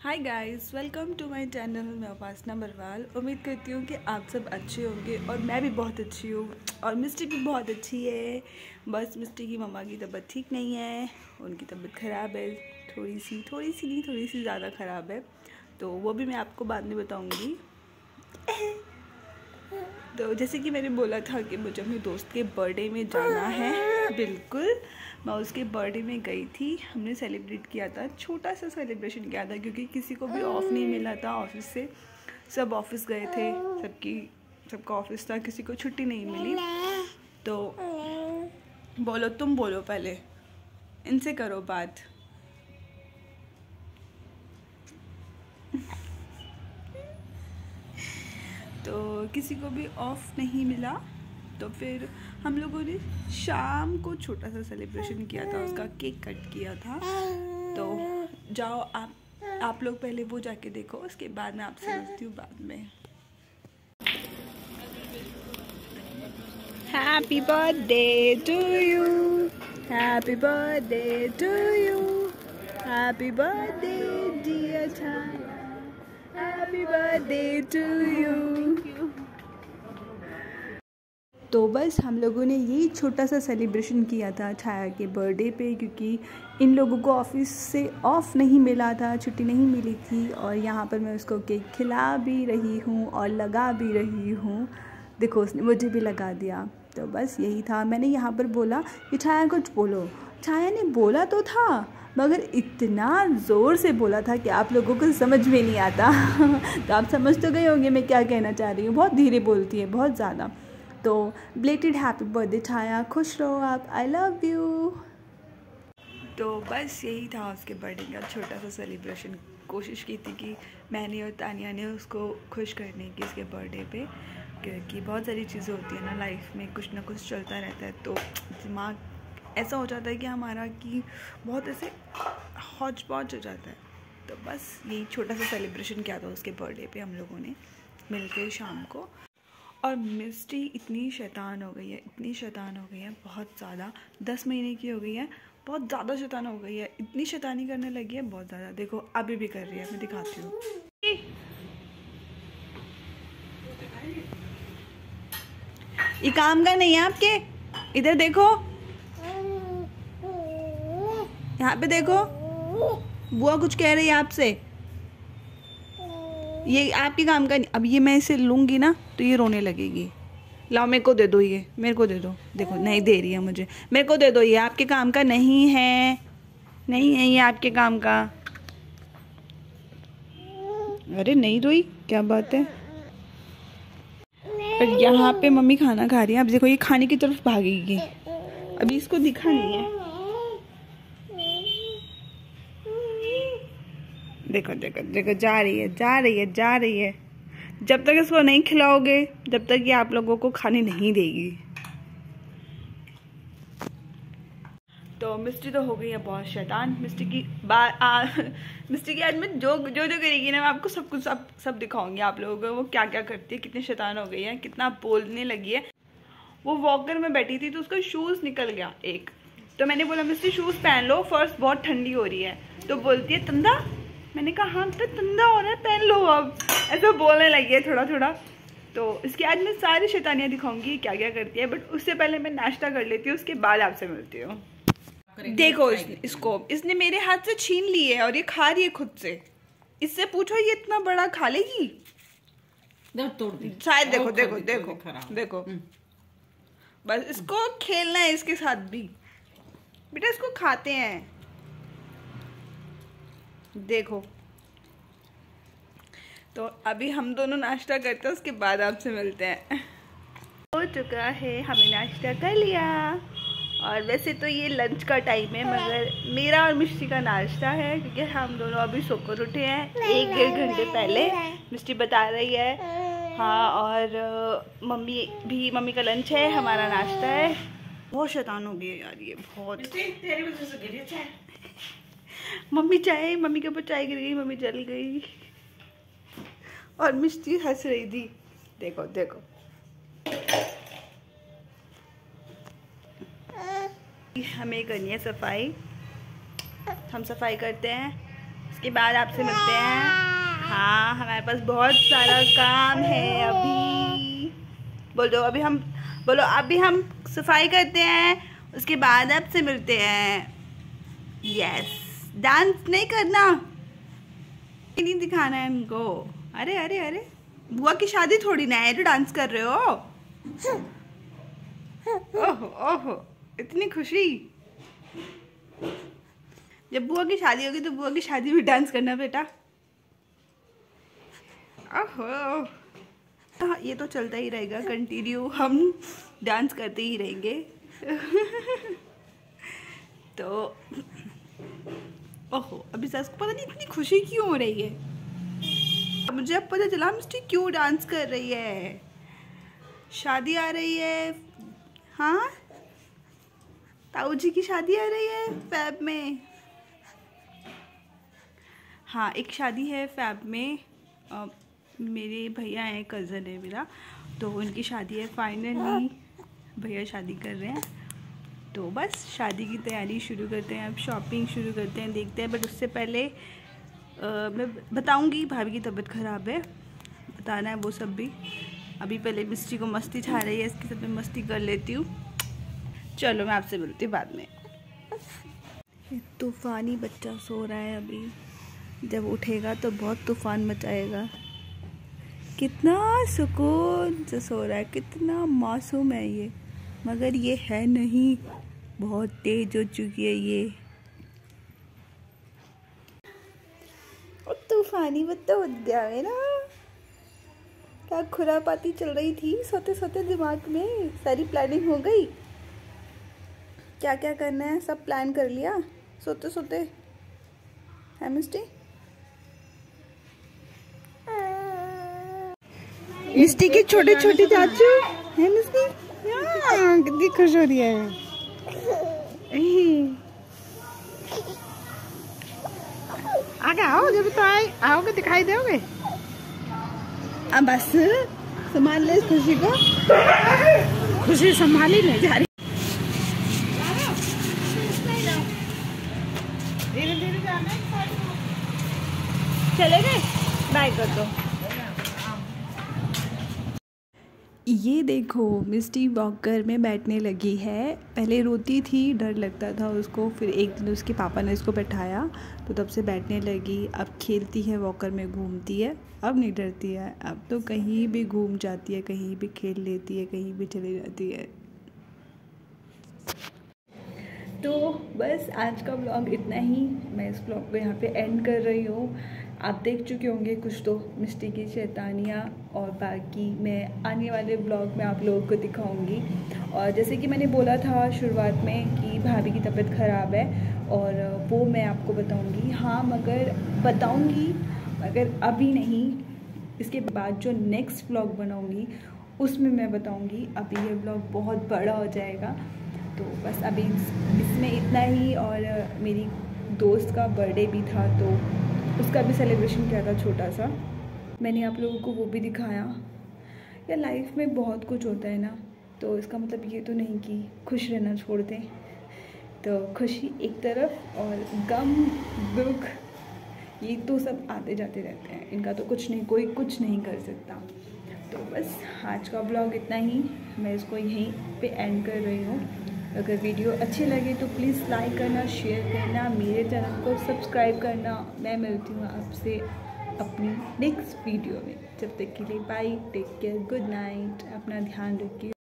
Hi guys, welcome to my channel. मैं उपासना बरवाल। उम्मीद करती हूँ कि आप सब अच्छे होंगे और मैं भी बहुत अच्छी हूँ और मिस्टी भी बहुत अच्छी है। बस मिस्टी की मम्मा की तबीयत ठीक नहीं है, उनकी तबीयत ख़राब है, थोड़ी सी ज़्यादा ख़राब है। तो वो भी मैं आपको बाद में बताऊँगी। तो जैसे कि मैंने बोला था कि मुझे अपने दोस्त के बर्थडे में जाना है, बिल्कुल मैं उसके बर्थडे में गई थी। हमने सेलिब्रेट किया था, छोटा सा सेलिब्रेशन किया था क्योंकि किसी को भी ऑफ नहीं मिला था ऑफिस से। सब ऑफिस गए थे, सबका ऑफिस था, किसी को छुट्टी नहीं मिली। तो बोलो, तुम बोलो पहले, इनसे करो बात। तो किसी को भी ऑफ नहीं मिला, तो फिर हम लोगों ने शाम को छोटा सा सेलिब्रेशन किया था, उसका केक कट किया था। तो जाओ आप लोग पहले वो जाके देखो, उसके बाद मैं आपसे मिलती हूँ बाद में। Happy birthday to you, happy birthday to you, happy birthday dear Chhaya, happy birthday to you. तो बस हम लोगों ने यही छोटा सा सेलिब्रेशन किया था छाया के बर्थडे पे, क्योंकि इन लोगों को ऑफिस से ऑफ नहीं मिला था, छुट्टी नहीं मिली थी। और यहाँ पर मैं उसको केक खिला भी रही हूँ और लगा भी रही हूँ। देखो, उसने मुझे भी लगा दिया। तो बस यही था। मैंने यहाँ पर बोला कि छाया कुछ बोलो। छाया ने बोला तो था, मगर इतना ज़ोर से बोला था कि आप लोगों को समझ में नहीं आता। तो आप समझ तो गए होंगे मैं क्या कहना चाह रही हूँ। बहुत धीरे बोलती है, बहुत ज़्यादा। तो ब्लेटेड हैप्पी बर्थडे छाया, खुश रहो आप, आई लव यू। तो बस यही था उसके बर्थडे का छोटा सा सेलिब्रेशन। कोशिश की थी कि मैंने और तानिया ने उसको खुश करने की उसके बर्थडे पे, क्योंकि बहुत सारी चीज़ें होती है ना लाइफ में, कुछ ना कुछ चलता रहता है। तो दिमाग ऐसा हो जाता है कि हमारा कि बहुत ऐसे हौच पौच हो जाता है। तो बस यही छोटा सा सेलिब्रेशन किया था उसके बर्थडे पे हम लोगों ने मिलकर शाम को। और मिस्टी इतनी शैतान हो गई है, इतनी शैतान हो गई है, बहुत ज़्यादा। 10 महीने की हो गई है, बहुत ज़्यादा शैतान हो गई है, इतनी शैतानी करने लगी है बहुत ज़्यादा। देखो अभी भी कर रही है, मैं दिखाती हूँ। ये काम का नहीं है आपके, इधर देखो, यहाँ पे देखो, बुआ कुछ कह रही है आपसे। ये आपके काम का नहीं। अब ये मैं इसे लूँगी ना तो ये रोने लगेगी। लाओ मेरे को दे दो, ये मेरे को दे दो। देखो नहीं दे रही है मुझे, मेरे को दे दो। ये आपके काम का नहीं है, नहीं है ये आपके काम का। अरे नहीं रोई, क्या बात है। पर यहाँ पे मम्मी खाना खा रही है। अब देखो ये खाने की तरफ भागेगी, अभी इसको दिखा नहीं है। देखो देखो देखो, जा रही है, जा रही है, जा रही है। जब तक इसको नहीं खिलाओगे, जब तक ये आप लोगों को खाने नहीं देगी। तो मिस्टी तो हो गई है बहुत शैतान। मिस्टी की आज मैं जो करेगी ना, मैं आपको सब कुछ सब दिखाऊंगी आप लोगों को, वो क्या क्या करती है, कितनी शैतान हो गई है, कितना बोलने लगी है। वो वॉकर में बैठी थी तो उसका शूज़ निकल गया एक। तो मैंने बोला मिस्टी शूज़ पहन लो, फर्स्ट बहुत ठंडी हो रही है। तो बोलती है तंदा। मैंने कहा हाँ तो तंदा हो रहा है, पहन लो अब। ऐसा बोलने लगी है थोड़ा थोड़ा। तो इसकी आज मैं सारी शैतानियाँ दिखाऊंगी क्या क्या करती है, बट उससे पहले मैं नाश्ता कर लेती हूँ, उसके बाद आपसे मिलती हूँ। देखो इसने मेरे हाथ से छीन ली है और ये खा रही है खुद से। इससे पूछो ये इतना बड़ा खा लेगी शायद। देखो देखो देखो देखो, बस इसको खेलना है इसके साथ भी। बेटा इसको खाते हैं, देखो। तो अभी हम दोनों नाश्ता करते हैं, उसके बाद आपसे मिलते हैं। हो चुका है, हमने नाश्ता कर लिया। और वैसे तो ये लंच का टाइम है, मगर मेरा और मिस्टी का नाश्ता है, क्योंकि हम दोनों अभी सोकर उठे हैं 1-1.5 घंटे पहले। मिस्टी बता रही है हाँ। और मम्मी का लंच है, हमारा नाश्ता है। बहुत शैतान हो गई है यार ये, बहुत। तेरी वजह से गिरी चाय। मम्मी के ऊपर चाय गिर गई, मम्मी जल गई। और मिस्टी हंस रही थी। देखो देखो, हमें करनी है सफाई। हम सफाई करते हैं इसके बाद आपसे मिलते हैं। हाँ, हमारे पास बहुत सारा काम है अभी। बोलो अभी हम सफाई करते हैं, उसके बाद आपसे मिलते हैं। यस, डांस नहीं करना, नहीं दिखाना है इनको। अरे अरे अरे, बुआ की शादी थोड़ी ना है जो डांस कर रहे हो। ओहो ओहो, इतनी खुशी। जब बुआ की शादी होगी तो बुआ की शादी में डांस करना बेटा। ओहो, ये तो चलता ही रहेगा कंटिन्यू, हम डांस करते ही रहेंगे। तो ओहो, अभी सच को पता नहीं इतनी खुशी क्यों हो रही है। मुझे अब पता चला मिस्टी क्यों डांस कर रही है। शादी आ रही है। हाँ, ताऊ जी की शादी आ रही है फैब में। हाँ, एक शादी है फैब में। मेरे भैया हैं, कज़न है मेरा, तो उनकी शादी है। फाइनली भैया शादी कर रहे हैं, तो बस शादी की तैयारी शुरू करते हैं। अब शॉपिंग शुरू करते हैं, देखते हैं। बट उससे पहले मैं बताऊंगी भाभी की तबीयत ख़राब है, बताना है वो सब भी। अभी पहले मिस्टी को मस्ती छा रही है, इसके साथ मैं मस्ती कर लेती हूँ। चलो, मैं आपसे मिलती हूँ बाद में। तूफ़ानी बच्चा सो रहा है अभी, जब उठेगा तो बहुत तूफ़ान मचाएगा। कितना सुकून से सो रहा है, कितना मासूम है ये, मगर ये है नहीं, बहुत तेज हो चुकी है ये। और तूफानी बच्चा उठ गया है ना। क्या खुरापाती चल रही थी सोते सोते दिमाग में, सारी प्लानिंग हो गई। क्या क्या करना है सब प्लान कर लिया सोते सोते, है मिस्टी? मिस्टी की छोटे छोटे चाचू है मिस्टी, कितनी खुश हो रही है। आगे आओ, जब तो आओगे दिखाई दोगे। अब बस संभाल ले इस खुशी को, खुशी संभाली नहीं जा रही। धीरे धीरे जाना, चले गए, बाय कर दो। ये देखो, मिस्टी वॉकर में बैठने लगी है। पहले रोती थी, डर लगता था उसको, फिर एक दिन उसके पापा ने इसको बैठाया तो तब से बैठने लगी। अब खेलती है, वॉकर में घूमती है, अब नहीं डरती है। अब तो कहीं भी घूम जाती है, कहीं भी खेल लेती है, कहीं भी चली जाती है। तो बस आज का व्लॉग इतना ही। मैं इस व्लॉग को यहाँ पे एंड कर रही हूँ। आप देख चुके होंगे कुछ तो मिस्टी की शैतानियाँ, और बाकी मैं आने वाले व्लॉग में आप लोगों को दिखाऊंगी। और जैसे कि मैंने बोला था शुरुआत में कि भाभी की तबीयत ख़राब है, और वो मैं आपको बताऊंगी। हाँ, मगर बताऊंगी, मगर अभी नहीं। इसके बाद जो नेक्स्ट व्लॉग बनाऊंगी उसमें मैं बताऊंगी। अभी ये व्लॉग बहुत बड़ा हो जाएगा, तो बस अभी इसमें इतना ही। और मेरी दोस्त का बर्थडे भी था, तो उसका भी सेलिब्रेशन किया था छोटा सा। मैंने आप लोगों को वो भी दिखाया। या लाइफ में बहुत कुछ होता है ना, तो इसका मतलब ये तो नहीं कि खुश रहना छोड़ दें। तो खुशी एक तरफ, और गम दुख ये तो सब आते जाते रहते हैं, इनका तो कुछ नहीं, कोई कुछ नहीं कर सकता। तो बस आज का ब्लॉग इतना ही, मैं इसको यहीं पे एंड कर रही हूँ। अगर वीडियो अच्छी लगे तो प्लीज़ लाइक करना, शेयर करना, मेरे चैनल को सब्सक्राइब करना। मैं मिलती हूँ आपसे अपनी नेक्स्ट वीडियो में। जब तक के लिए bye, take care, good night, अपना ध्यान रखिए।